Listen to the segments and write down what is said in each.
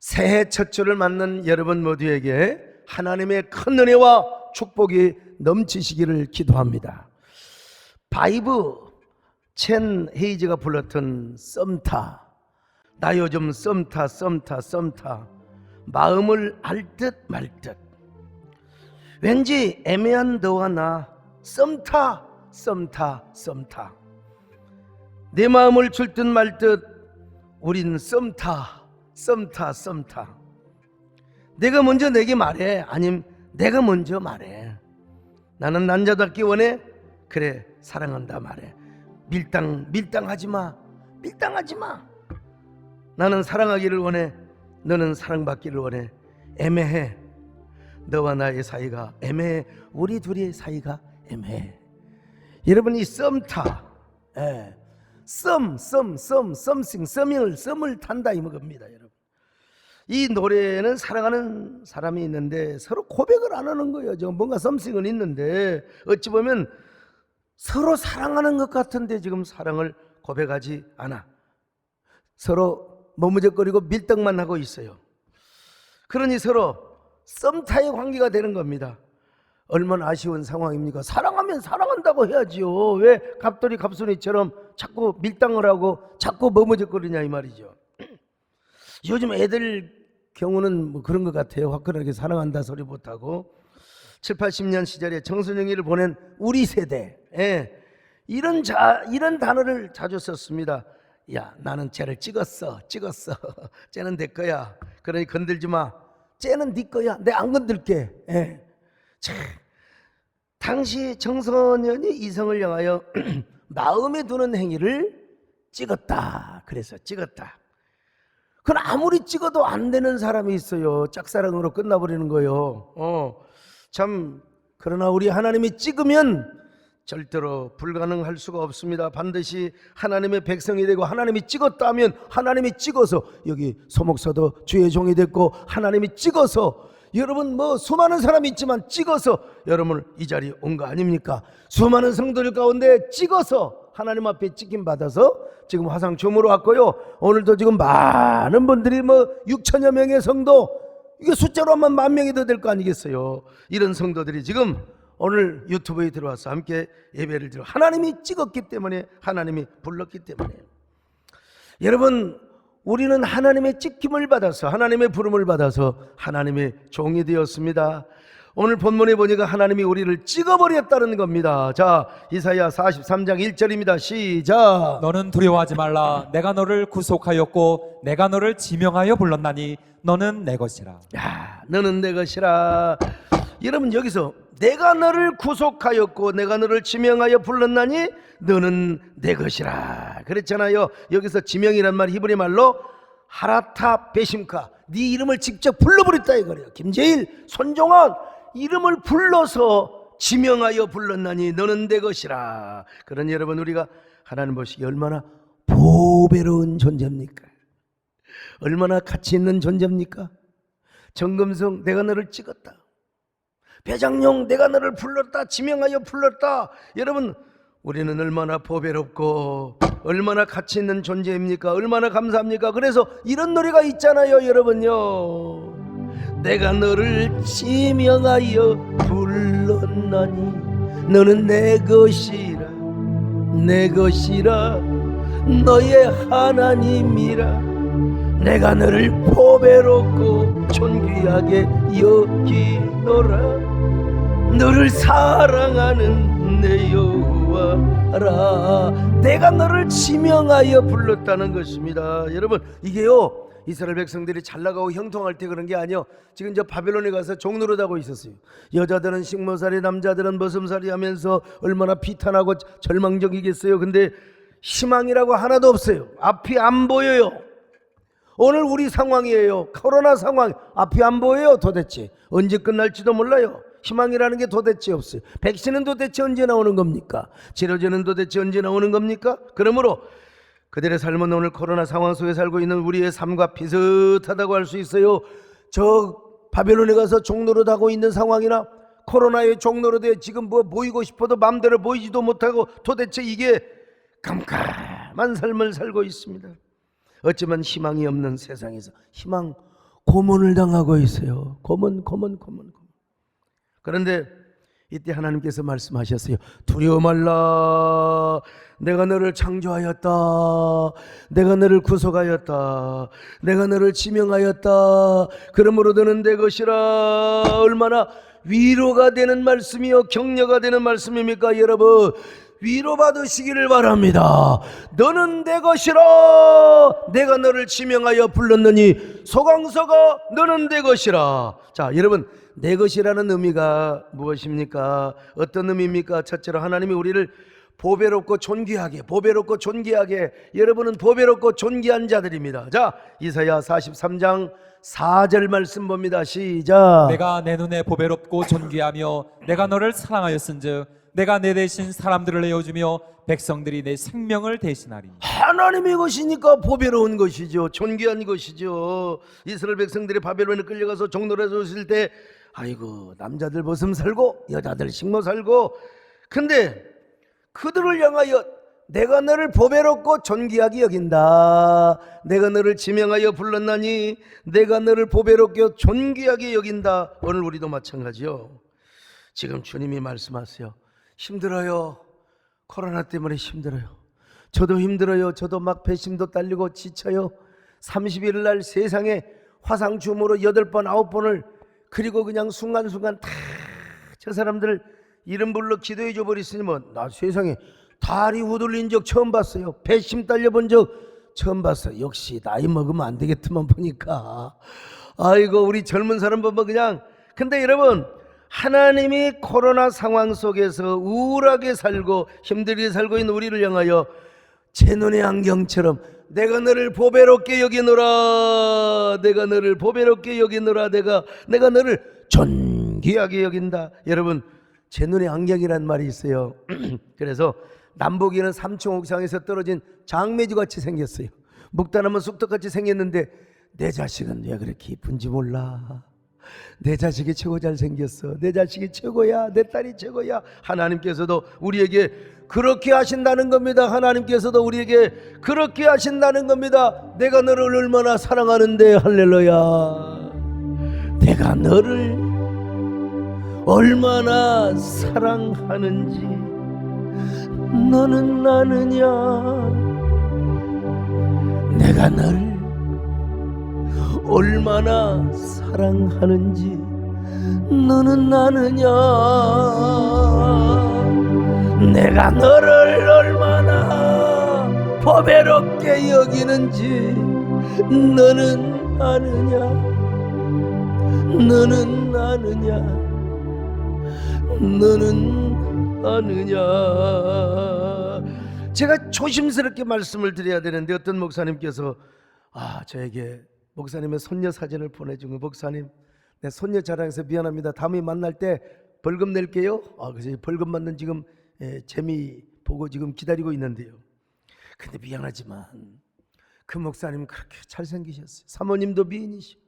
새해 첫 주를 맞는 여러분 모두에게 하나님의 큰 은혜와 축복이 넘치시기를 기도합니다. 바이브 첸 헤이즈가 불렀던 썸타, 나 요즘 썸타 마음을 알 듯 말 듯, 왠지 애매한 너와 나 썸타 내 마음을 줄 듯 말 듯 우린 썸타. 내가 먼저 내게 말해, 아님 내가 먼저 말해. 나는 남자답기 원해. 그래, 사랑한다 말해. 밀당하지 마. 나는 사랑하기를 원해. 너는 사랑받기를 원해. 애매해. 너와 나의 사이가 애매해. 우리 둘의 사이가 애매해. 여러분, 이 썸타, 썸을 탄다 이 겁니다. 여러분, 이 노래는 사랑하는 사람이 있는데 서로 고백을 안 하는 거예요. 지금 뭔가 썸씽은 있는데 어찌 보면 서로 사랑하는 것 같은데 지금 사랑을 고백하지 않아. 서로 머무적거리고 밀떡만 하고 있어요. 그러니 서로 썸타의 관계가 되는 겁니다. 얼마나 아쉬운 상황입니까? 사랑하면 사랑한다고 해야지요. 왜 갑돌이 갑순이처럼 자꾸 밀당을 하고 자꾸 머무적거리냐 이 말이죠. 요즘 애들 경우는 뭐 그런 것 같아요. 화끈하게 사랑한다 소리 못하고. 7, 80년 시절에 청소년기를 보낸 우리 세대, 이런 단어를 자주 썼습니다. 야, 나는 쟤를 찍었어. 쟤는 내 거야. 그러니 건들지 마. 쟤는 네 거야. 내가 안 건들게. 참, 당시 청소년이 이성을 향하여 마음에 두는 행위를 찍었다. 그래서 찍었다. 그건 아무리 찍어도 안 되는 사람이 있어요. 짝사랑으로 끝나버리는 거예요. 참, 그러나 우리 하나님이 찍으면 절대로 불가능할 수가 없습니다. 반드시 하나님의 백성이 되고, 하나님이 찍었다 하면 하나님이 찍어서, 여기 소목사도 주의 종이 됐고 하나님이 찍어서, 여러분 뭐 수많은 사람이 있지만 찍어서 여러분을 이 자리에 온 거 아닙니까? 수많은 성도들 가운데 찍어서 하나님 앞에 찍힘 받아서 지금 화상춤으로 왔고요. 오늘도 지금 많은 분들이 뭐 6천여 명의 성도, 이게 숫자로 하면 10,000명이 더 될 거 아니겠어요? 이런 성도들이 지금 오늘 유튜브에 들어와서 함께 예배를 드려, 하나님이 찍었기 때문에, 하나님이 불렀기 때문에. 여러분, 우리는 하나님의 찍힘을 받아서, 하나님의 부름을 받아서 하나님의 종이 되었습니다. 오늘 본문에 보니까 하나님이 우리를 찍어버렸다는 겁니다. 자, 이사야 43장 1절입니다. 시작. 너는 두려워하지 말라. 내가 너를 구속하였고 내가 너를 지명하여 불렀나니 너는 내 것이라. 야, 너는 내 것이라. 여러분, 여기서 내가 너를 구속하였고 내가 너를 지명하여 불렀나니 너는 내 것이라 그랬잖아요. 여기서 지명이란 말, 히브리 말로 하라타 베심카, 네 이름을 직접 불러버렸다 이거예요. 김재일, 손종환 이름을 불러서 지명하여 불렀나니 너는 내 것이라. 그러니 여러분, 우리가 하나님 보시기에 얼마나 보배로운 존재입니까? 얼마나 가치 있는 존재입니까? 정금성, 내가 너를 찍었다. 배장용, 내가 너를 불렀다. 지명하여 불렀다. 여러분, 우리는 얼마나 보배롭고 얼마나 가치 있는 존재입니까? 얼마나 감사합니까? 그래서 이런 노래가 있잖아요, 여러분요. 내가 너를 지명하여 불렀나니 너는 내 것이라. 너의 하나님이라. 내가 너를 보배롭고 존귀하게 여기노라. 너를 사랑하는 내 여호와라. 내가 너를 지명하여 불렀다는 것입니다. 여러분, 이게요, 이스라엘 백성들이 잘 나가고 형통할 때 그런 게 아니요. 지금 저 바벨론에 가서 종노릇하고 있었어요. 여자들은 식모살이, 남자들은 머슴살이 하면서 얼마나 비탄하고 절망적이겠어요. 근데 희망이라고 하나도 없어요. 앞이 안 보여요. 오늘 우리 상황이에요. 코로나 상황, 앞이 안 보여요. 도대체 언제 끝날지도 몰라요. 희망이라는 게 도대체 없어요. 백신은 도대체 언제 나오는 겁니까? 치료제는 도대체 언제 나오는 겁니까? 그러므로 그들의 삶은 오늘 코로나 상황 속에 살고 있는 우리의 삶과 비슷하다고 할 수 있어요. 저 바벨론에 가서 종노릇하고 있는 상황이나 코로나의 종노릇에 지금 뭐 모이고 싶어도 마음대로 모이지도 못하고 도대체 이게 깜깜한 삶을 살고 있습니다. 어쩌면 희망이 없는 세상에서 희망 고문을 당하고 있어요. 고문. 그런데 이때 하나님께서 말씀하셨어요. 두려워 말라. 내가 너를 창조하였다. 내가 너를 구속하였다. 내가 너를 지명하였다. 그러므로 너는 내 것이라. 얼마나 위로가 되는 말씀이요 격려가 되는 말씀입니까 여러분. 위로받으시기를 바랍니다. 너는 내 것이라. 내가 너를 지명하여 불렀느니 소강서가 너는 내 것이라. 자 여러분, 내 것이라는 의미가 무엇입니까? 어떤 의미입니까? 첫째로 하나님이 우리를 보배롭고 존귀하게, 여러분은 보배롭고 존귀한 자들입니다. 자, 이사야 43장 4절 말씀 봅니다. 시작. 내가 내 눈에 보배롭고 존귀하며 내가 너를 사랑하였은즉 내가 내 대신 사람들을 내어주며 백성들이 내 생명을 대신하리니. 하나님의 것이니까 보배로운 것이죠. 존귀한 것이죠. 이스라엘 백성들이 바벨론에 끌려가서 종노릇 했을 때 아이고 남자들 벗음 살고 여자들 식모 살고, 근데 그들을 향하여 내가 너를 보배롭고 존귀하게 여긴다. 내가 너를 지명하여 불렀나니 내가 너를 보배롭게 존귀하게 여긴다. 오늘 우리도 마찬가지요. 지금 주님이 말씀하세요. 힘들어요. 코로나 때문에 힘들어요. 저도 힘들어요. 저도 막 배심도 딸리고 지쳐요. 30일 날 세상에 화상 줌으로 8번 9번을 그리고 그냥 순간순간 다 저 사람들 이름 불러 기도해 줘 버리시니 나 세상에 다리 후들린 적 처음 봤어요. 배심 딸려본 적 처음 봤어요. 역시 나이 먹으면 안 되겠더만 보니까. 아이고 우리 젊은 사람 보면 그냥. 근데 여러분, 하나님이 코로나 상황 속에서 우울하게 살고 힘들게 살고 있는 우리를 향하여 제 눈의 안경처럼 내가 너를 보배롭게 여기노라. 내가 너를 보배롭게 여기노라. 내가 너를 존귀하게 여긴다. 여러분, 제 눈의 안경이란 말이 있어요. 그래서 남북이는 3층 옥상에서 떨어진 장매주 같이 생겼어요. 묵다나무 쑥떡같이 생겼는데 내 자식은 왜 그렇게 이쁜지 몰라. 내 자식이 최고 잘생겼어. 내 자식이 최고야. 내 딸이 최고야. 하나님께서도 우리에게 그렇게 하신다는 겁니다. 하나님께서도 우리에게 그렇게 하신다는 겁니다. 내가 너를 얼마나 사랑하는데. 할렐루야. 내가 너를 얼마나 사랑하는지 너는 아느냐. 내가 너를 얼마나 사랑하는지 너는 아느냐. 내가 너를 얼마나 보배롭게 여기는지 너는 아느냐. 너는 아느냐. 너는 아느냐. 제가 조심스럽게 말씀을 드려야 되는데 어떤 목사님께서 저에게 목사님의 손녀 사진을 보내준 거, 목사님 내 손녀 자랑해서 미안합니다. 다음에 만날 때 벌금 낼게요. 그래서 벌금 받는 지금 재미 보고 지금 기다리고 있는데요. 근데 미안하지만 그 목사님 그렇게 잘생기셨어요. 사모님도 미인이시고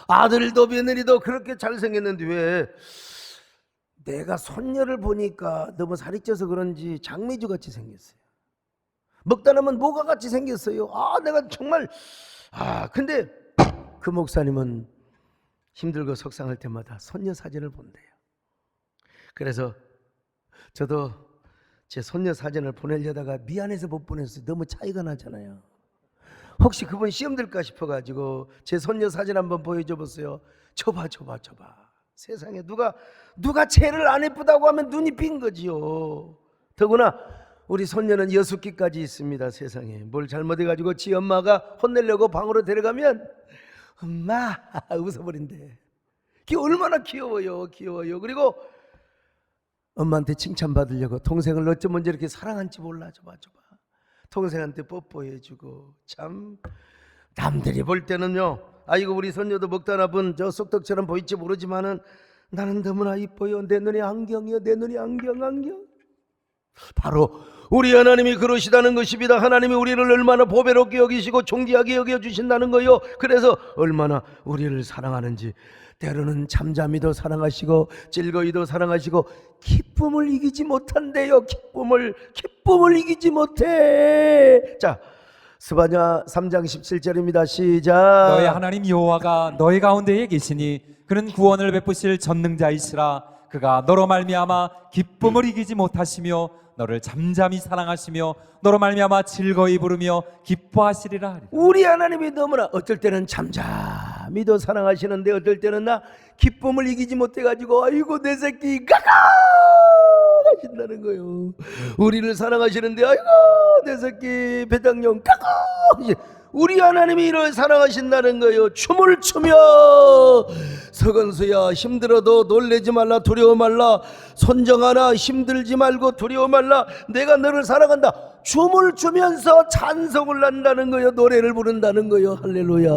아들도 며느리도 그렇게 잘생겼는데 왜 내가 손녀를 보니까 너무 살이 쪄서 그런지 장미주 같이 생겼어요. 먹다 남은 모가 같이 생겼어요. 내가 정말 근데 그 목사님은 힘들고 속상할 때마다 손녀 사진을 본대요. 그래서 저도 제 손녀 사진을 보내려다가 미안해서 못 보냈어요. 너무 차이가 나잖아요. 혹시 그분 시험 들까 싶어가지고 제 손녀 사진 한번 보여줘 보세요. 줘봐. 세상에 누가 쟤를 안 예쁘다고 하면 눈이 빈 거지요. 더구나 우리 손녀는 6기까지 있습니다. 세상에 뭘 잘못해가지고 지 엄마가 혼내려고 방으로 데려가면 엄마 웃어버린대. 그게 얼마나 귀여워요. 그리고 엄마한테 칭찬받으려고 동생을 어쩌면 이렇게 사랑한지 몰라. 줘봐. 동생한테 뽀뽀해주고. 참 남들이 볼 때는요, 아이고 우리 손녀도 먹다나 본 저 쑥떡처럼 보일지 모르지만은 나는 너무나 이뻐요. 내 눈에 안경이요. 내 눈에 안경. 바로 우리 하나님이 그러시다는 것입니다. 하나님이 우리를 얼마나 보배롭게 여기시고 존귀하게 여겨주신다는 거요. 그래서 얼마나 우리를 사랑하는지, 때로는 잠잠히도 사랑하시고 즐거이도 사랑하시고 기쁨을 이기지 못한대요. 기쁨을 이기지 못해. 자, 스바냐 3장 17절입니다. 시작. 너의 하나님 여호와가 너희 가운데에 계시니 그는 구원을 베푸실 전능자이시라. 그가 너로 말미암아 기쁨을 이기지 못하시며 너를 잠잠히 사랑하시며 너로 말미암아 즐거이 부르며 기뻐하시리라 하리라. 우리 하나님이 너무나 어떨 때는 잠잠히도 사랑하시는데 어떨 때는 나 기쁨을 이기지 못해가지고 아이고 내 새끼 까까 하신다는 거예요. 우리를 사랑하시는데 아이고 내 새끼 배당용 까까. 우리 하나님이 이를 사랑하신다는 거예요. 춤을 추며 서건수야 힘들어도 놀래지 말라 두려워 말라 손정하나 힘들지 말고 두려워 말라 내가 너를 사랑한다. 춤을 추면서 찬송을 한다는 거예요. 노래를 부른다는 거예요. 할렐루야.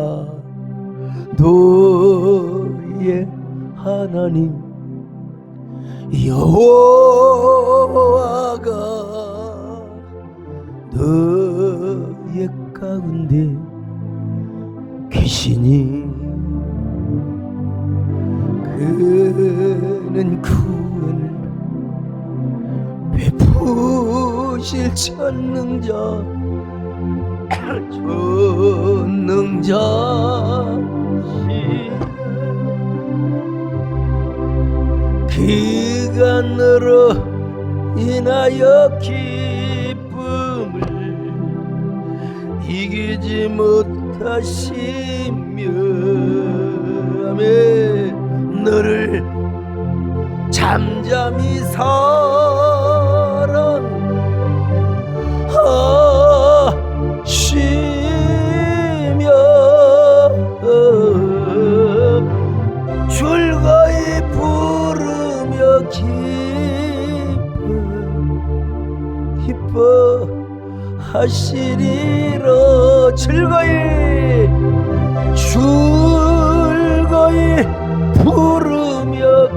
너의 하나님 여호와가 너의 가운데 계시니 그는 구원을 베푸실 전능자 그가 너로 인하여 기쁨을 이기지 못하시며 너를 잠잠히 사랑하시며 즐거이 부르며 기뻐하시리라. 즐거이 부르며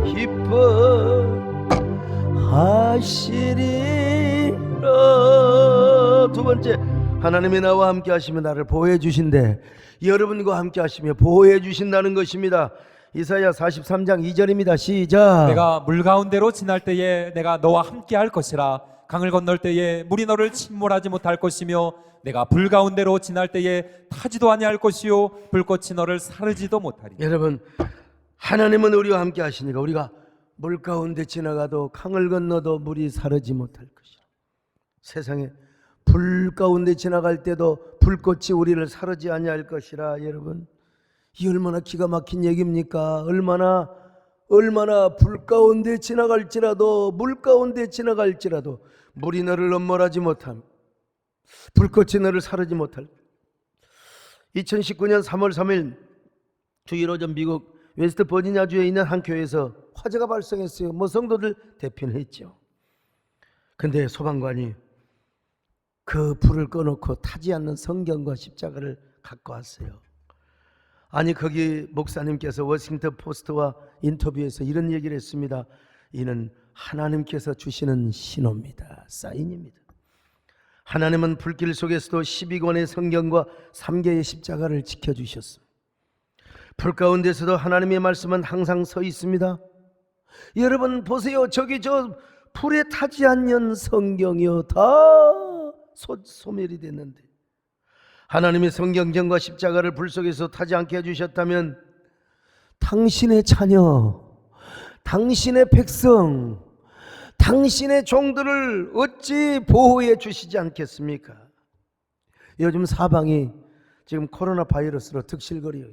기뻐하시리라. 두 번째, 하나님이 나와 함께 하시며 나를 보호해 주신대. 여러분과 함께 하시며 보호해 주신다는 것입니다. 이사야 43장 2절입니다. 시작. 내가 물 가운데로 지날 때에 내가 너와 함께 할 것이라. 강을 건널 때에 물이 너를 침몰하지 못할 것이며 내가 불 가운데로 지날 때에 타지도 아니할 것이요 불꽃이 너를 사르지도 못하리. 여러분, 하나님은 우리와 함께 하시니까 우리가 물 가운데 지나가도 강을 건너도 물이 사르지 못할 것이라. 세상에 불 가운데 지나갈 때도 불꽃이 우리를 사르지 아니할 것이라. 여러분, 이 얼마나 기가 막힌 얘기입니까? 얼마나 불 가운데 지나갈지라도 물 가운데 지나갈지라도 물이 너를 넘몰하지 못함, 불꽃이 너를 사르지 못할. 2019년 3월 3일 주일 오전 미국 웨스트 버지니아주에 있는 한 교회에서 화재가 발생했어요. 성도들 대피는 했죠. 근데 소방관이 그 불을 꺼놓고 타지 않는 성경과 십자가를 갖고 왔어요. 아니, 거기 목사님께서 워싱턴 포스트와 인터뷰에서 이런 얘기를 했습니다. 이는 하나님께서 주시는 신호입니다. 사인입니다. 하나님은 불길 속에서도 12권의 성경과 3개의 십자가를 지켜주셨습니다. 불 가운데서도 하나님의 말씀은 항상 서 있습니다. 여러분 보세요. 저기 저 불에 타지 않는 성경이요 다 소멸이 됐는데 하나님의 성경전과 십자가를 불 속에서 타지 않게 해주셨다면 당신의 자녀, 당신의 백성, 당신의 종들을 어찌 보호해 주시지 않겠습니까? 요즘 사방이 지금 코로나 바이러스로 득실거려요.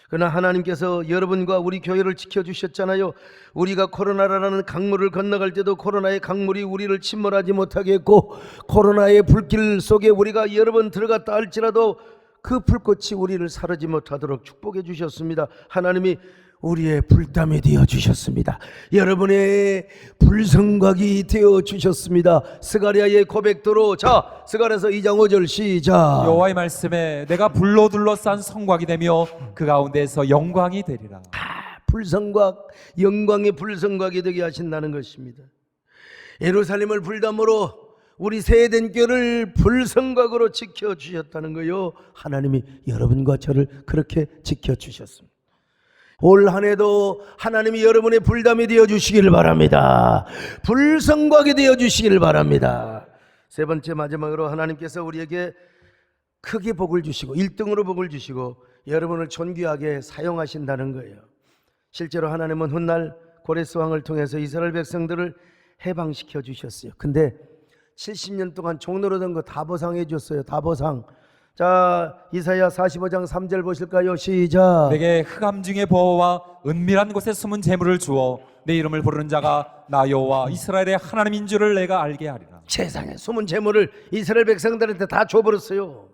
그러나 하나님께서 여러분과 우리 교회를 지켜주셨잖아요. 우리가 코로나라는 강물을 건너갈 때도 코로나의 강물이 우리를 침몰하지 못하게 했고, 코로나의 불길 속에 우리가 여러 번 들어갔다 할지라도 그 불꽃이 우리를 사르지 못하도록 축복해 주셨습니다. 하나님이 우리의 불담이 되어 주셨습니다. 여러분의 불성곽이 되어 주셨습니다. 스가랴의 고백도로, 자, 스가랴서 2장 5절 시작. 여호와의 말씀에 내가 불로 둘러싼 성곽이 되며 그 가운데에서 영광이 되리라. 불성곽, 영광의 불성곽이 되게 하신다는 것입니다. 예루살렘을 불담으로 우리 세대된 교를 불성곽으로 지켜주셨다는 거요. 하나님이 여러분과 저를 그렇게 지켜주셨습니다. 올 한 해도 하나님이 여러분의 불담이 되어 주시기를 바랍니다. 불성곽이 되어 주시기를 바랍니다. 세 번째 마지막으로 하나님께서 우리에게 크게 복을 주시고 1등으로 복을 주시고 여러분을 존귀하게 사용하신다는 거예요. 실제로 하나님은 훗날 고레스 왕을 통해서 이스라엘 백성들을 해방시켜 주셨어요. 근데 70년 동안 종노릇한 거 다 보상해 줬어요. 다 보상. 자, 이사야 45장 3절 보실까요? 시작. 내게 흑암 중의 보호와 은밀한 곳에 숨은 재물을 주어 내 이름을 부르는 자가 나 여호와 이스라엘의 하나님인 줄을 내가 알게 하리라. 세상에 숨은 재물을 이스라엘 백성들한테 다 줘버렸어요.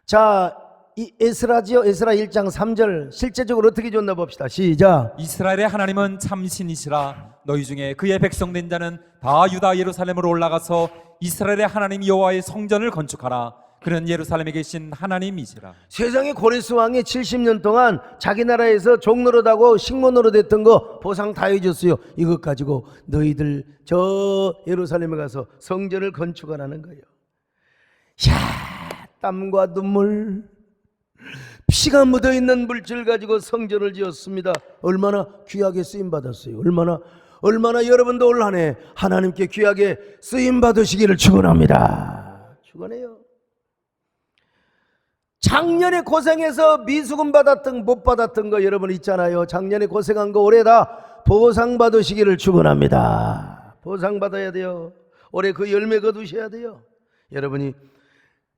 자, 이 에스라지요. 에스라 1장 3절 실제적으로 어떻게 줬나 봅시다. 시작. 이스라엘의 하나님은 참신이시라. 너희 중에 그의 백성된 자는 다 유다 예루살렘으로 올라가서 이스라엘의 하나님 여호와의 성전을 건축하라. 그는 예루살렘에 계신 하나님이시라. 세상에 고레스 왕이 70년 동안 자기 나라에서 종노릇하고 식모노릇 했던 거 보상 다 해줬어요. 이것 가지고 너희들 저 예루살렘에 가서 성전을 건축하라는 거예요. 야, 땀과 눈물, 피가 묻어있는 물질 가지고 성전을 지었습니다. 얼마나 귀하게 쓰임받았어요. 얼마나 여러분도 올 한 해 하나님께 귀하게 쓰임받으시기를 축원합니다. 축원해요. 작년에 고생해서 미수금 받았던 못 받았던 거 여러분 있잖아요. 작년에 고생한 거 올해 다 보상받으시기를 축원합니다. 보상받아야 돼요. 올해 그 열매 거두셔야 돼요. 여러분이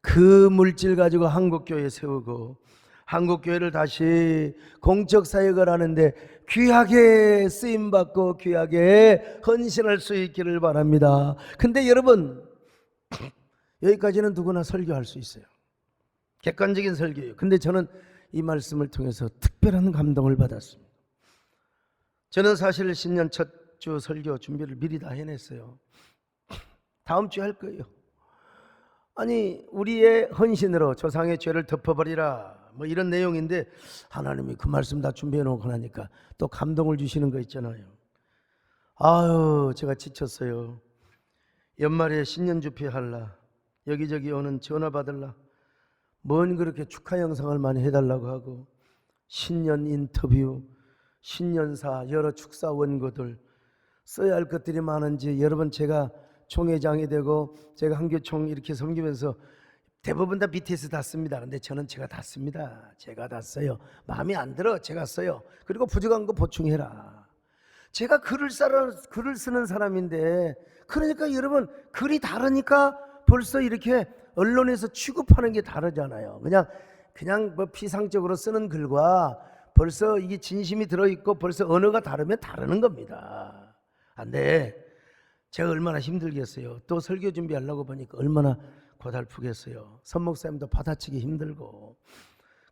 그 물질 가지고 한국교회 세우고 한국교회를 다시 공적사역을 하는데 귀하게 쓰임받고 귀하게 헌신할 수 있기를 바랍니다. 근데 여러분, 여기까지는 누구나 설교할 수 있어요. 객관적인 설교예요. 근데 저는 이 말씀을 통해서 특별한 감동을 받았습니다. 저는 사실 신년 첫 주 설교 준비를 미리 다 해냈어요. 다음 주에 할 거예요. 아니, 우리의 헌신으로 조상의 죄를 덮어버리라, 뭐 이런 내용인데 하나님이 그 말씀 다 준비해 놓고 나니까 또 감동을 주시는 거 있잖아요. 아유, 제가 지쳤어요. 연말에 신년 주필 할라, 여기저기 오는 전화 받을라, 뭔 그렇게 축하 영상을 많이 해달라고 하고, 신년 인터뷰, 신년사, 여러 축사 원고들 써야 할 것들이 많은지, 여러분 제가 총회장이 되고 제가 한교총 이렇게 섬기면서 대부분 다 BTS 다 씁니다. 근데 저는 제가 다 씁니다. 제가 다 써요. 마음에 안 들어 제가 써요. 그리고 부족한 거 보충해라. 제가 글을 쓰는 사람인데, 그러니까 여러분 글이 다르니까 벌써 이렇게 언론에서 취급하는 게 다르잖아요. 그냥 뭐 피상적으로 쓰는 글과 벌써 이게 진심이 들어있고 벌써 언어가 다르면 다르는 겁니다. 안 돼. 제가 얼마나 힘들겠어요. 또 설교 준비하려고 보니까 얼마나 고달프겠어요. 선 목사님도 받아치기 힘들고.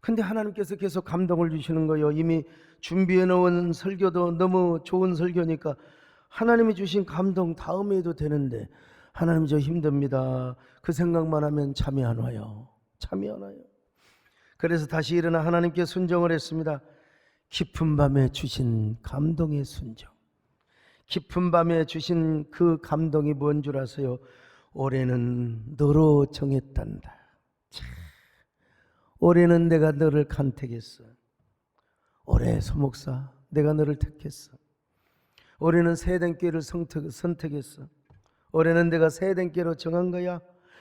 근데 하나님께서 계속 감동을 주시는 거예요. 이미 준비해 놓은 설교도 너무 좋은 설교니까 하나님이 주신 감동 다음에 해도 되는데, 하나님 저 힘듭니다. 그 생각만 하면 잠이 안 와요. 잠이 안 와요. 그래서 다시 일어나 하나님께 순종을 했습니다. 깊은 밤에 주신 감동의 순종. 깊은 밤에 주신 그 감동이 뭔 줄 아세요? 올해는 너로 정했단다. 올해는 내가 너를 간택했어. 올해 소목사 내가 너를 택했어. 올해는 새해den교회를 선택했어. 올해는 내가 새해den교회로 정한 거야.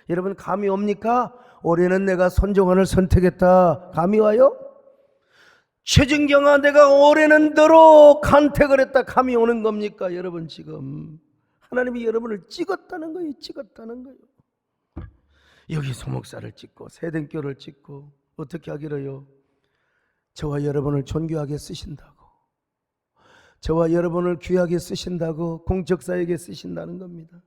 여러분 감이 옵니까? 올해는 내가 손정환을 선택했다. 감이 와요? 최진경아, 내가 올해는 너로 간택을 했다. 감이 오는 겁니까? 여러분 지금 하나님이 여러분을 찍었다는 거예요. 찍었다는 거예요. 여기 소목사를 찍고 새den교를 찍고 어떻게 하기로요? 저와 여러분을 존귀하게 쓰신다고, 저와 여러분을 귀하게 쓰신다고, 공적사에게 쓰신다는 겁니다.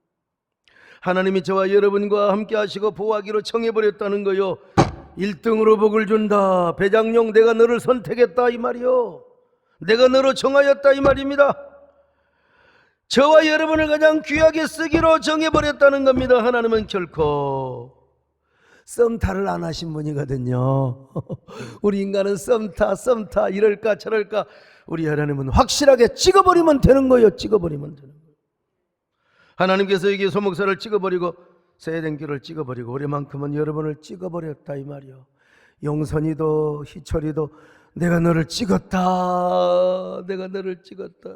하나님이 저와 여러분과 함께 하시고 보호하기로 정해버렸다는 거요. 1등으로 복을 준다. 배장용 내가 너를 선택했다 이 말이요. 내가 너로 정하였다 이 말입니다. 저와 여러분을 가장 귀하게 쓰기로 정해버렸다는 겁니다. 하나님은 결코 썸타를 안 하신 분이거든요. 우리 인간은 썸타 이럴까 저럴까. 우리 하나님은 확실하게 찍어버리면 되는 거예요. 찍어버리면 되는 거예요. 하나님께서 여기 소목사를 찍어버리고 새den교를 찍어버리고 올해만큼은 여러분을 찍어버렸다 이 말이요. 용선이도 희철이도 내가 너를 찍었다. 내가 너를 찍었다.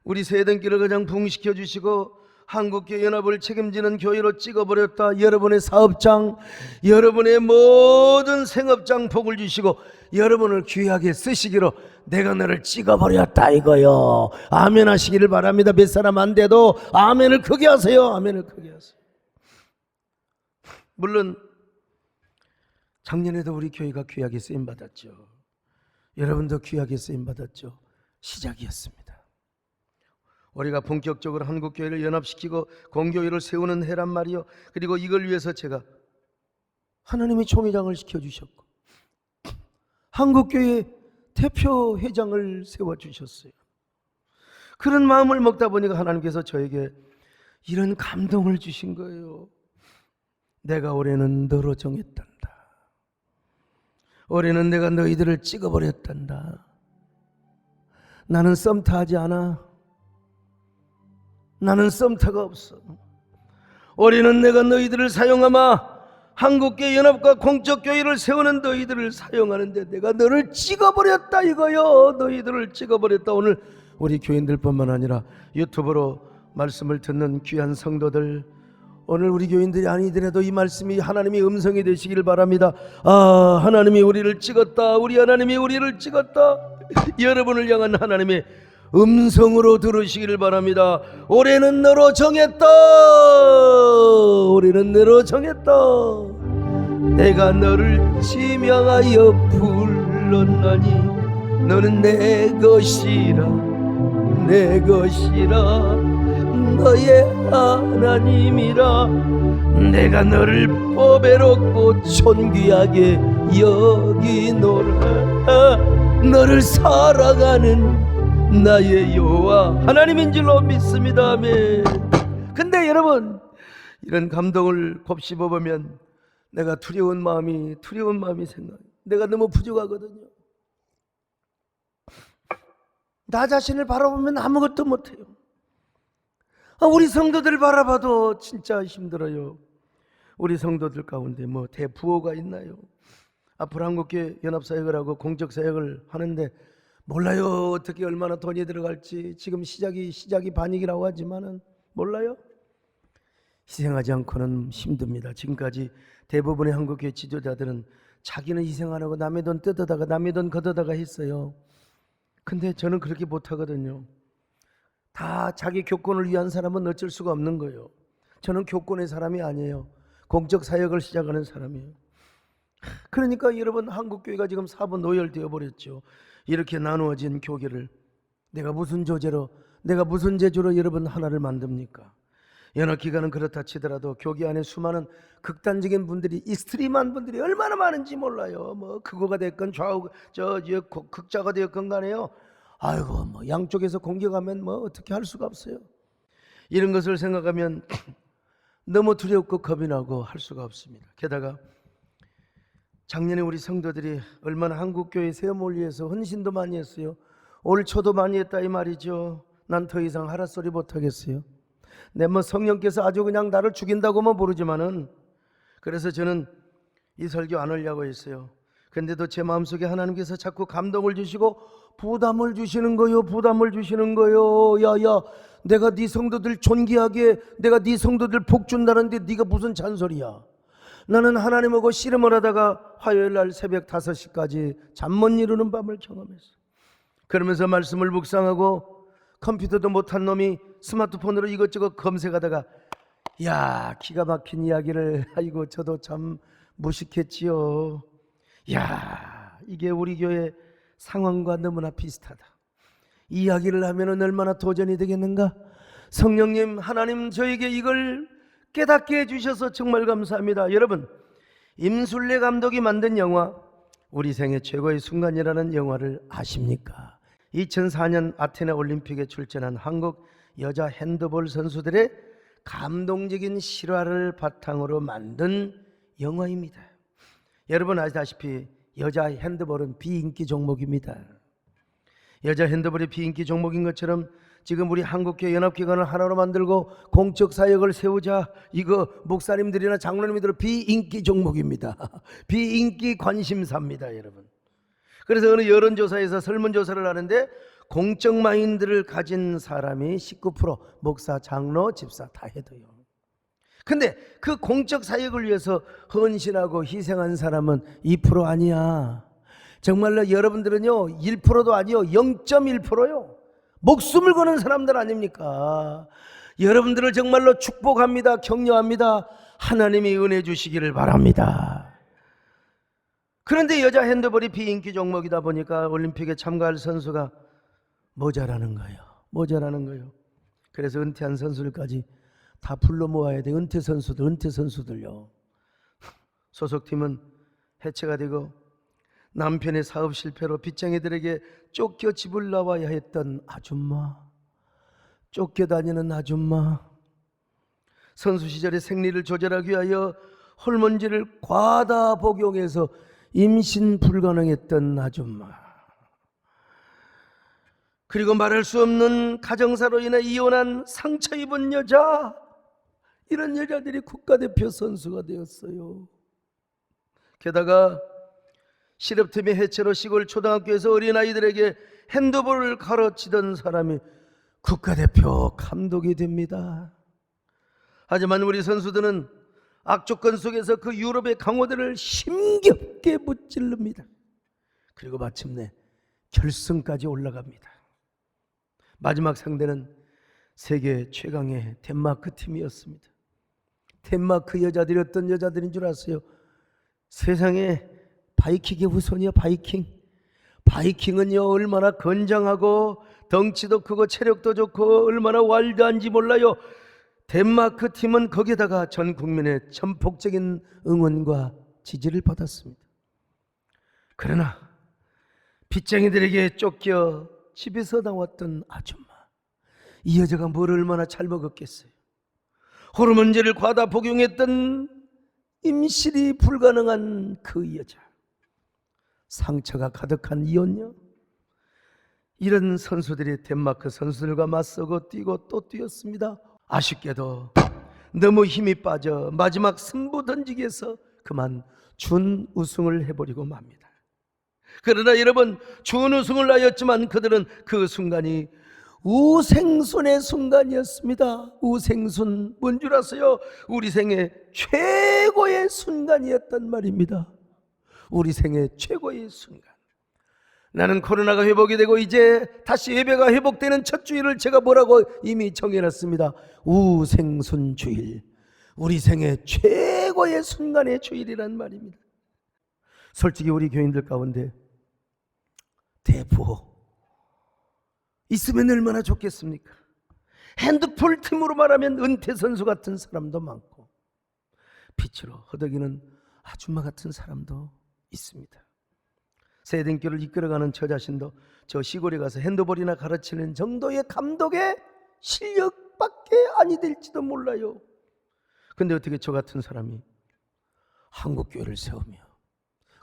우리 세등길을 그냥 붕시켜 주시고 한국교회 연합을 책임지는 교회로 찍어버렸다. 여러분의 사업장, 여러분의 모든 생업장 복을 주시고 여러분을 귀하게 쓰시기로 내가 너를 찍어버렸다 이거요. 아멘 하시기를 바랍니다. 몇 사람 안 돼도 아멘을 크게 하세요. 아멘을 크게 하세요. 물론 작년에도 우리 교회가 귀하게 쓰임받았죠. 여러분도 귀하게 쓰임받았죠. 시작이었습니다. 우리가 본격적으로 한국교회를 연합시키고 공교회를 세우는 해란 말이요. 그리고 이걸 위해서 제가 하나님이 총회장을 시켜주셨고 한국교회 대표회장을 세워주셨어요. 그런 마음을 먹다 보니까 하나님께서 저에게 이런 감동을 주신 거예요. 내가 올해는 너로 정했단다. 올해는 내가 너희들을 찍어버렸단다. 나는 썸타하지 않아. 나는 썸타가 없어. 올해는 내가 너희들을 사용하마 한국교회 연합과 공적교회를 세우는 너희들을 사용하는데 내가 너를 찍어버렸다 이거요. 너희들을 찍어버렸다. 오늘 우리 교인들뿐만 아니라 유튜브로 말씀을 듣는 귀한 성도들, 오늘 우리 교인들이 아니더라도 이 말씀이 하나님의 음성이 되시길 바랍니다. 아, 하나님이 우리를 찍었다. 우리 하나님이 우리를 찍었다. 여러분을 향한 하나님의 음성으로 들으시기를 바랍니다. 올해는 너로 정했다. 올해는 너로 정했다. 내가 너를 지명하여 불렀나니 너는 내 것이라 내 것이라 너의 하나님이라. 내가 너를 보배롭고 존귀하게 여기노라. 너를 사랑하는 나의 여호와 하나님인 줄로 믿습니다. 아멘. 근데 여러분, 이런 감동을 곱씹어보면 내가 두려운 마음이 생겨요. 내가 너무 부족하거든요. 나 자신을 바라보면 아무것도 못해요. 우리 성도들 바라봐도 진짜 힘들어요. 우리 성도들 가운데 뭐 대부호가 있나요? 앞으로 한국교회 연합사역을 하고 공적사역을 하는데 몰라요. 어떻게 얼마나 돈이 들어갈지. 지금 시작이 반이라고 하지만은 몰라요. 희생하지 않고는 힘듭니다. 지금까지 대부분의 한국교회 지도자들은 자기는 희생 안 하고 남의 돈 뜯어다가 남의 돈 걷어다가 했어요. 근데 저는 그렇게 못하거든요. 다 자기 교권을 위한 사람은 어쩔 수가 없는 거예요. 저는 교권의 사람이 아니에요. 공적 사역을 시작하는 사람이에요. 그러니까 여러분, 한국교회가 지금 4분 노열되어 버렸죠. 이렇게 나누어진 교계를 내가 무슨 조제로, 내가 무슨 재주로 여러분 하나를 만듭니까? 연합기관은 그렇다 치더라도 교계 안에 수많은 극단적인 분들이, 익스트림한 분들이 얼마나 많은지 몰라요. 뭐 극우가 됐건 좌우 극자가 되었건 간에요. 아이고 뭐 양쪽에서 공격하면 뭐 어떻게 할 수가 없어요. 이런 것을 생각하면 너무 두렵고 겁이 나고 할 수가 없습니다. 게다가 작년에 우리 성도들이 얼마나 한국교회 세움을 위해서 헌신도 많이 했어요. 올 초도 많이 했다 이 말이죠. 난 더 이상 하라 소리 못하겠어요. 내 뭐 성령께서 아주 그냥 나를 죽인다고만 모르지만은, 그래서 저는 이 설교 안 하려고 했어요. 근데도 제 마음속에 하나님께서 자꾸 감동을 주시고 부담을 주시는 거요. 부담을 주시는 거요. 야야, 내가 네 성도들 존귀하게, 내가 네 성도들 복 준다는데 네가 무슨 잔소리야. 나는 하나님하고 씨름을 하다가 화요일날 새벽 5시까지 잠 못 이루는 밤을 경험했어. 그러면서 말씀을 묵상하고 컴퓨터도 못한 놈이 스마트폰으로 이것저것 검색하다가 야, 기가 막힌 이야기를, 아이고 저도 참 무식했지요. 야, 이게 우리 교회 상황과 너무나 비슷하다. 이야기를 하면 얼마나 도전이 되겠는가. 성령님, 하나님 저에게 이걸 깨닫게 해주셔서 정말 감사합니다. 여러분, 임술래 감독이 만든 영화 우리 생애 최고의 순간이라는 영화를 아십니까? 2004년 아테네 올림픽에 출전한 한국 여자 핸드볼 선수들의 감동적인 실화를 바탕으로 만든 영화입니다. 여러분 아시다시피 여자 핸드볼은 비인기 종목입니다. 여자 핸드볼이 비인기 종목인 것처럼 지금 우리 한국교회 연합기관을 하나로 만들고 공적 사역을 세우자. 이거 목사님들이나 장로님들은 비인기 종목입니다. 비인기 관심사입니다, 여러분. 그래서 어느 여론조사에서 설문조사를 하는데 공적 마인드를 가진 사람이 19%, 목사, 장로, 집사 다 해도요. 근데 그 공적 사역을 위해서 헌신하고 희생한 사람은 2% 아니야. 정말로 여러분들은요 1%도 아니요 0.1%요. 목숨을 거는 사람들 아닙니까? 여러분들을 정말로 축복합니다. 격려합니다. 하나님이 은혜 주시기를 바랍니다. 그런데 여자 핸드볼이 비인기 종목이다 보니까 올림픽에 참가할 선수가 모자라는 거예요. 그래서 은퇴한 선수들까지 다 불러 모아야 돼. 은퇴 선수들요. 소속팀은 해체가 되고 남편의 사업 실패로 빚쟁이들에게 쫓겨 집을 나와야 했던 아줌마, 쫓겨다니는 아줌마, 선수 시절에 생리를 조절하기 위하여 호르몬제를 과다 복용해서 임신 불가능했던 아줌마, 그리고 말할 수 없는 가정사로 인해 이혼한 상처 입은 여자, 이런 여자들이 국가대표 선수가 되었어요. 게다가 실업팀의 해체로 시골 초등학교에서 어린아이들에게 핸드볼을 가르치던 사람이 국가대표 감독이 됩니다. 하지만 우리 선수들은 악조건 속에서 그 유럽의 강호들을 힘겹게 무찔릅니다. 그리고 마침내 결승까지 올라갑니다. 마지막 상대는 세계 최강의 덴마크 팀이었습니다. 덴마크 여자들이 어떤 여자들인 줄 아세요? 세상에 바이킹의 후손이요. 바이킹은요 얼마나 건장하고 덩치도 크고 체력도 좋고 얼마나 와일드한지 몰라요. 덴마크 팀은 거기에다가 전 국민의 전폭적인 응원과 지지를 받았습니다. 그러나 빚쟁이들에게 쫓겨 집에서 나왔던 아줌마, 이 여자가 뭘 얼마나 잘 먹었겠어요. 호르몬제를 과다 복용했던 임신이 불가능한 그 여자, 상처가 가득한 이혼녀, 이런 선수들이 덴마크 선수들과 맞서고 뛰고 또 뛰었습니다. 아쉽게도 너무 힘이 빠져 마지막 승부 던지기에서 그만 준우승을 해버리고 맙니다. 그러나 여러분, 준우승을 하였지만 그들은 그 순간이 우생순의 순간이었습니다. 우생순, 뭔 줄 아세요? 우리 생애 최고의 순간이었단 말입니다. 우리 생애 최고의 순간. 나는 코로나가 회복이 되고 이제 다시 예배가 회복되는 첫 주일을 제가 뭐라고 이미 정해놨습니다. 우생순 주일, 우리 생애 최고의 순간의 주일이란 말입니다. 솔직히 우리 교인들 가운데 대부호 있으면 얼마나 좋겠습니까? 핸드볼 팀으로 말하면 은퇴 선수 같은 사람도 많고 빛으로 허덕이는 아줌마 같은 사람도 있습니다. 세대교를 이끌어가는 저 자신도 저 시골에 가서 핸드볼이나 가르치는 정도의 감독의 실력밖에 아니 될지도 몰라요. 근데 어떻게 저 같은 사람이 한국교회를 세우며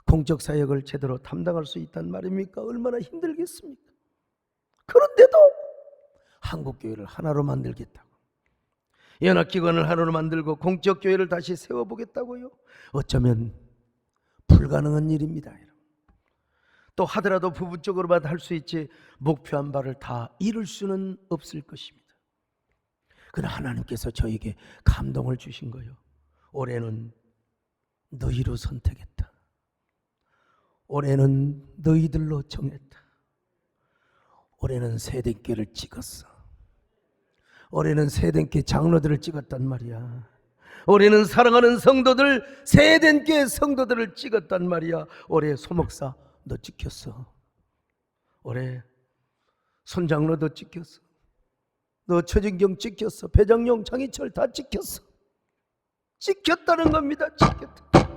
공적 사역을 제대로 담당할 수 있단 말입니까? 얼마나 힘들겠습니까? 그런데도 한국교회를 하나로 만들겠다고, 연합기관을 하나로 만들고 공적교회를 다시 세워보겠다고요? 어쩌면 불가능한 일입니다. 또 하더라도 부분적으로만 할 수 있지 목표한 바를 다 이룰 수는 없을 것입니다. 그러나 하나님께서 저에게 감동을 주신 거예요. 올해는 너희로 선택했다. 올해는 너희들로 정했다. 올해는 세대교를 찍었어. 올해는 세대교 장로들을 찍었단 말이야. 올해는 사랑하는 성도들, 세대교회 성도들을 찍었단 말이야. 올해 소목사 너 찍혔어. 올해 손장로 너 찍혔어. 너 최진경 찍혔어. 배장용, 장희철 다 찍혔어. 찍혔다는 겁니다. 찍혔다.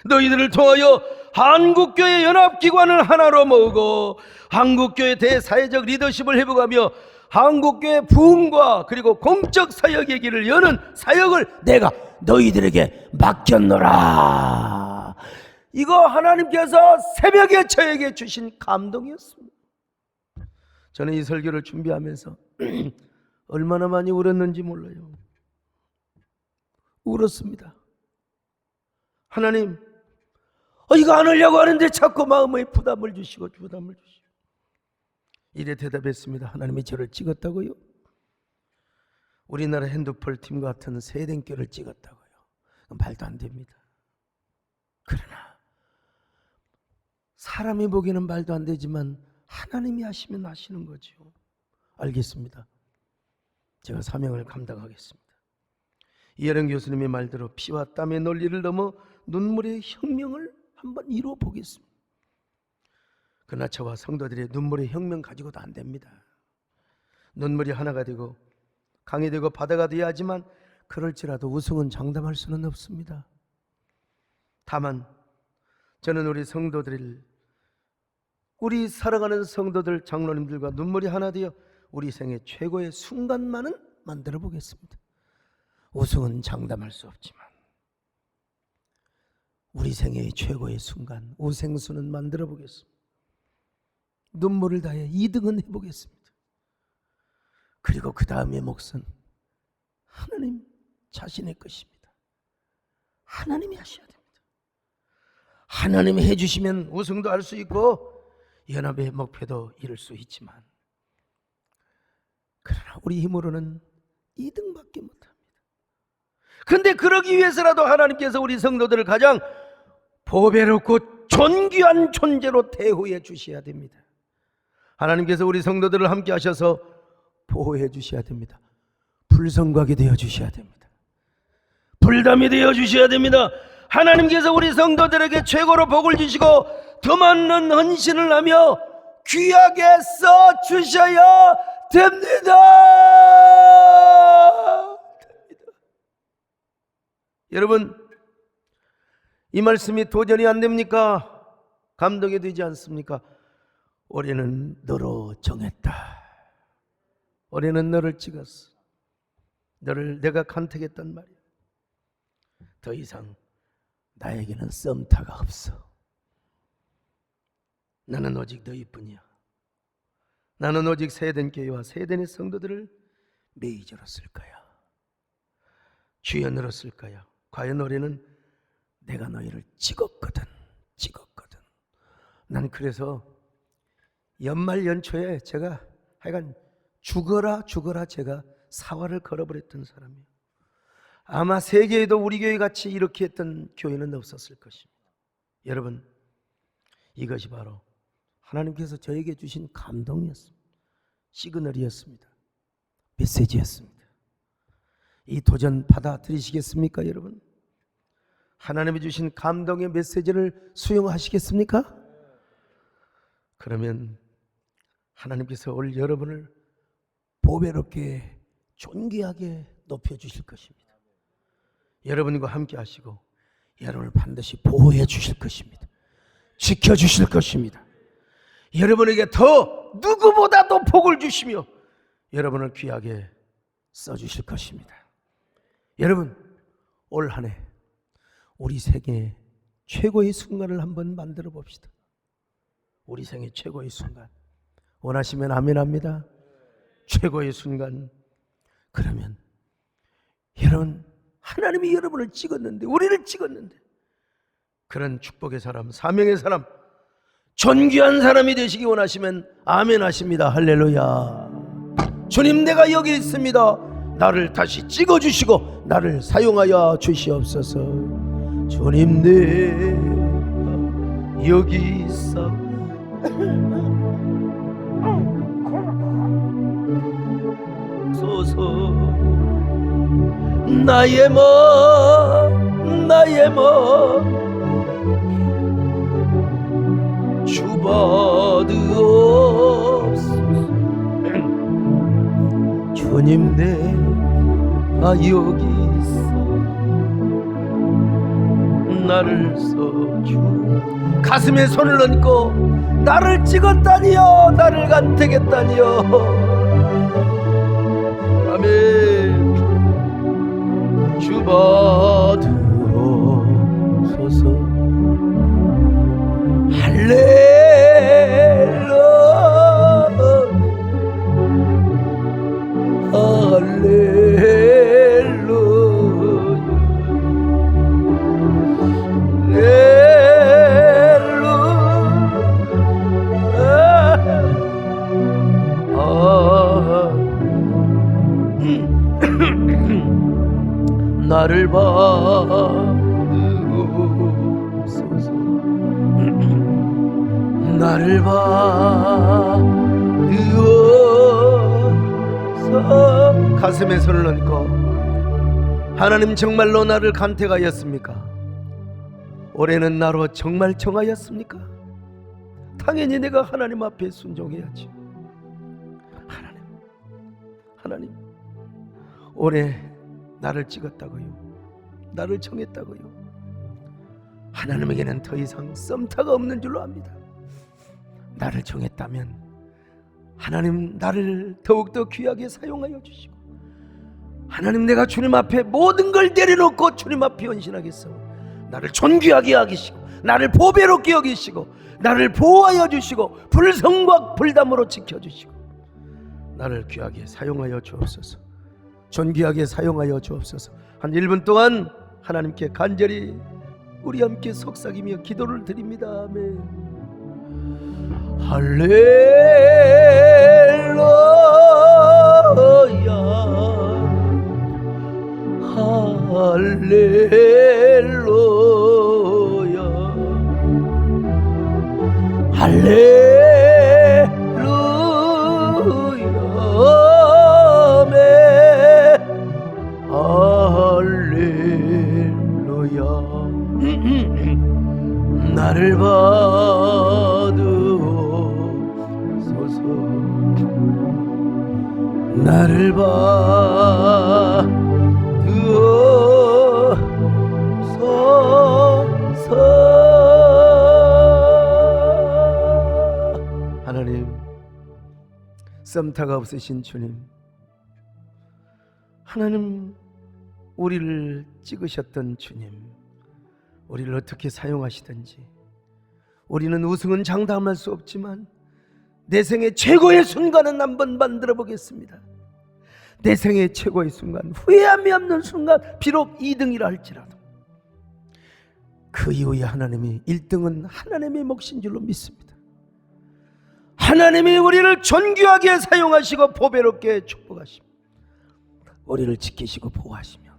너희들을 통하여 한국교회 연합기관을 하나로 모으고 한국교회 대사회적 리더십을 회복하며 한국교회 부흥과 그리고 공적 사역의 길을 여는 사역을 내가 너희들에게 맡겼노라. 이거 하나님께서 새벽에 저에게 주신 감동이었습니다. 저는 이 설교를 준비하면서 얼마나 많이 울었는지 몰라요. 울었습니다. 하나님, 이거 안 하려고 하는데 자꾸 마음에 부담을 주시고 이래 대답했습니다. 하나님이 저를 찍었다고요? 우리나라 핸드폰 팀 같은 세댕교를 찍었다고요? 말도 안 됩니다. 그러나 사람이 보기에는 말도 안 되지만 하나님이 하시면 하시는 거죠. 알겠습니다. 제가 사명을 감당하겠습니다. 이혜령 교수님의 말대로 피와 땀의 논리를 넘어 눈물의 혁명을 한번 이루어 보겠습니다. 그러나 저와 성도들의 눈물의 혁명 가지고도 안 됩니다. 눈물이 하나가 되고 강이 되고 바다가 되어야 하지만 그럴지라도 우승은 장담할 수는 없습니다. 다만 저는 우리 사랑하는 성도들 장로님들과 눈물이 하나 되어 우리 생애 최고의 순간만은 만들어 보겠습니다. 우승은 장담할 수 없지만 우리 생애의 최고의 순간 우생수는 만들어 보겠습니다. 눈물을 다해 2등은 해보겠습니다. 그리고 그 다음의 몫은 하나님 자신의 것입니다. 하나님이 하셔야 됩니다. 하나님이 해주시면 우승도 할 수 있고 연합의 목표도 이룰 수 있지만 그러나 우리 힘으로는 2등밖에 못합니다. 그런데 그러기 위해서라도 하나님께서 우리 성도들을 가장 보배롭고 존귀한 존재로 대우해 주셔야 됩니다. 하나님께서 우리 성도들을 함께 하셔서 보호해 주셔야 됩니다. 불성곽이 되어 주셔야 됩니다. 불담이 되어 주셔야 됩니다. 하나님께서 우리 성도들에게 최고로 복을 주시고 더 많은 헌신을 하며 귀하게 써 주셔야 됩니다. 여러분, 이 말씀이 도전이 안 됩니까? 감동이 되지 않습니까? 올해는 너로 정했다. 올해는 너를 찍었어. 너를 내가 간택했단 말이야. 더 이상 나에게는 썸타가 없어. 나는 오직 너희뿐이야. 나는 오직 세덴교회와 세덴의 성도들을 메이저로 쓸 거야. 주연으로 쓸 거야. 과연 올해는 내가 너희를 찍었거든. 난 그래서 연말 연초에 제가 하여간 죽어라 제가 사활을 걸어버렸던 사람이에요. 아마 세계에도 우리 교회 같이 이렇게 했던 교회는 없었을 것입니다. 여러분, 이것이 바로 하나님께서 저에게 주신 감동이었습니다. 시그널이었습니다. 메시지였습니다. 이 도전 받아들이시겠습니까, 여러분? 하나님이 주신 감동의 메시지를 수용하시겠습니까? 그러면 하나님께서 올 여러분을 보배롭게 존귀하게 높여주실 것입니다. 여러분과 함께 하시고 여러분을 반드시 보호해 주실 것입니다. 지켜주실 것입니다. 여러분에게 더 누구보다도 복을 주시며 여러분을 귀하게 써주실 것입니다. 여러분, 올 한 해 우리 생애 최고의 순간을 한번 만들어 봅시다. 우리 생애 최고의 순간 원하시면 아멘합니다. 최고의 순간. 그러면 여러분, 하나님이 여러분을 찍었는데, 우리를 찍었는데, 그런 축복의 사람, 사명의 사람, 존귀한 사람이 되시기 원하시면 아멘 하십니다. 할렐루야. 주님, 내가 여기 있습니다. 나를 다시 찍어주시고 나를 사용하여 주시옵소서. 주님, 내가 여기 있어 소서. 나의 몸 주받으옵소서. 주님, 내가 여기 있어 나를 써주. 가슴에 손을 얹고 나를 찍었다니요, 나를 간택했다니요. 아멘. 주받으옵소서. 할렐루야. 。 내 내 내 내 내 내 내 내 내 내 내 내 나를 받으어서 가슴에 손을 얹고 하나님 정말로 나를 간택하였습니까? 올해는 나로 정말 정하였습니까? 당연히 내가 하나님 앞에 순종해야지. 하나님 올해 나를 찍었다고요. 나를 정했다고요. 하나님에게는 더 이상 썸타가 없는 줄로 압니다. 나를 정했다면 하나님 나를 더욱더 귀하게 사용하여 주시고, 하나님 내가 주님 앞에 모든 걸 내려놓고 주님 앞에 헌신하겠어. 나를 존귀하게 하시고 나를 보배롭게 여기시고 나를 보호하여 주시고 불성과 불담으로 지켜주시고 나를 귀하게 사용하여 주옵소서. 존귀하게 사용하여 주옵소서. 한 1분 동안 하나님께 간절히 우리 함께 속삭이며 기도를 드립니다. 아멘. 할렐루야 할렐루야 할렐루야 나를 받으소서. 나를 받으소서. 하나님, 썸타가 없으신 주님, 하나님 우리를 찍으셨던 주님, 우리를 어떻게 사용하시든지 우리는 우승은 장담할 수 없지만 내 생의 최고의 순간은 한번 만들어 보겠습니다. 내 생의 최고의 순간, 후회함이 없는 순간, 비록 2등이라 할지라도 그 이후에 하나님이 1등은 하나님의 몫인 줄로 믿습니다. 하나님이 우리를 존귀하게 사용하시고 보배롭게 축복하시며 우리를 지키시고 보호하시며,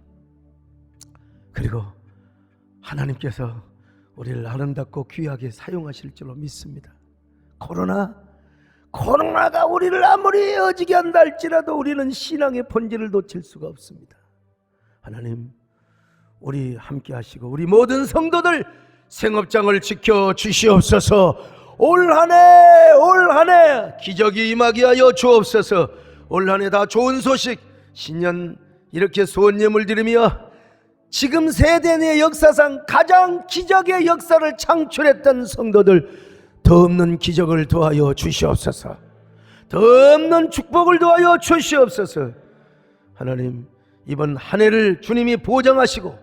그리고 하나님께서 우리를 아름답고 귀하게 사용하실 줄로 믿습니다. 코로나가 우리를 아무리 어지게 한다 할지라도 우리는 신앙의 본질을 놓칠 수가 없습니다. 하나님, 우리 함께 하시고 우리 모든 성도들 생업장을 지켜 주시옵소서. 올 한 해 기적이 임하게 하여 주옵소서. 올 한 해 다 좋은 소식, 신년 이렇게 소원 예물 드리며 지금 세대 내 역사상 가장 기적의 역사를 창출했던 성도들 더 없는 기적을 도하여 주시옵소서. 더 없는 축복을 도하여 주시옵소서. 하나님, 이번 한 해를 주님이 보장하시고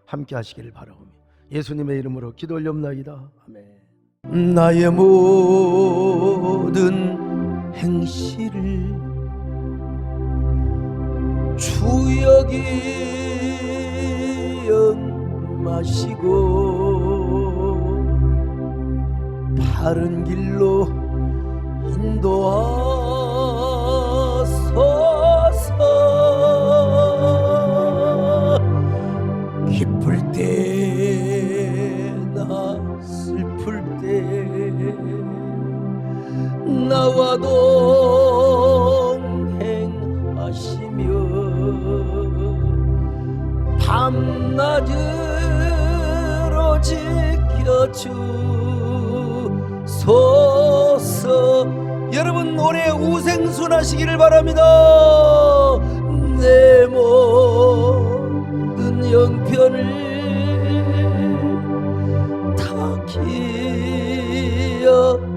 함께 하시기를 바라오며 예수님의 이름으로 기도 올려옵나이다. 아멘. 나의 모든 행실을 주여기 마시고 바른 길로 인도하소서. 기쁠 때나 슬플 때 나와 동행하시며 밤낮으로 지켜주소서. 여러분 올해 우생순하시기를 바랍니다. 내 모든 형편을 다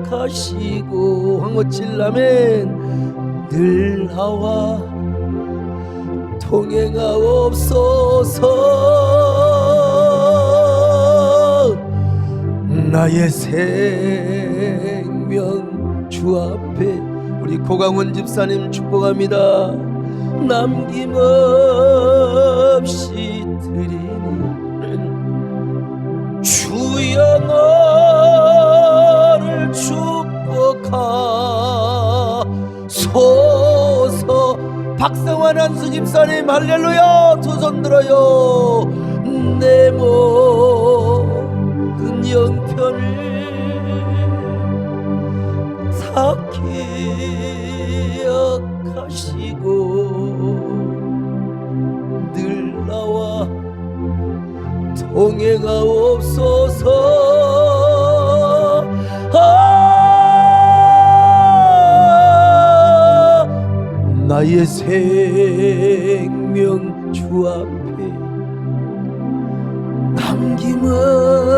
기억하시고 황호칠라멘 늘 나와 동행하옵소서. 나의 생명 주 앞에 우리 고강원 집사님 축복합니다. 남김없이 드리니 주여 너를 축복하소서. 박성환 한수 집사님 할렐루야. 두 손 들어요. 내 모든 형편을 다 기억하시고 늘 나와 통해가 없소서. 나의 생명 주 앞에 남김없이